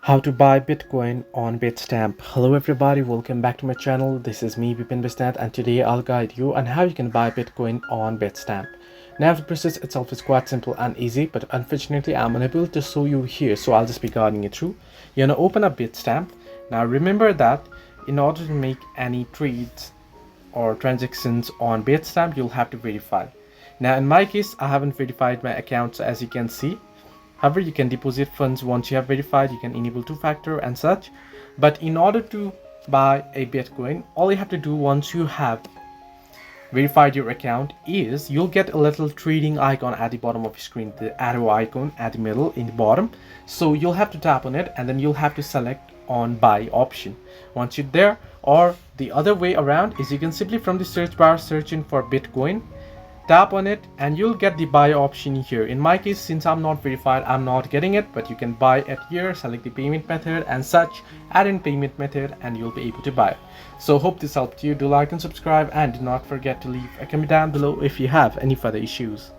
How to buy Bitcoin on Bitstamp. Hello everybody, welcome back to my channel. This is me Bitstamp, and today I'll guide you on how you can buy Bitcoin on Bitstamp. Now the process itself is quite simple and easy, but unfortunately I'm unable to show you here, so I'll just be guiding you through. You're gonna open up Bitstamp. Now remember that in order to make any trades or transactions on Bitstamp, you'll have to verify. Now in my case, I haven't verified my accounts, as you can see. However, you can deposit funds once you have verified. You can enable two-factor and such. But in order to buy a Bitcoin, all you have to do once you have verified your account is you'll get a little trading icon at the bottom of your screen, the arrow icon at the middle in the bottom. So you'll have to tap on it, and then you'll have to select on buy option. Once you're there, or the other way around is you can simply from the search bar search in for Bitcoin, tap on it, and you'll get the buy option here. In my case, since I'm not verified, I'm not getting it, but you can buy it here, select the payment method and such, add in payment method, and you'll be able to buy it. So hope this helped you. Do like and subscribe, and do not forget to leave a comment down below if you have any further issues.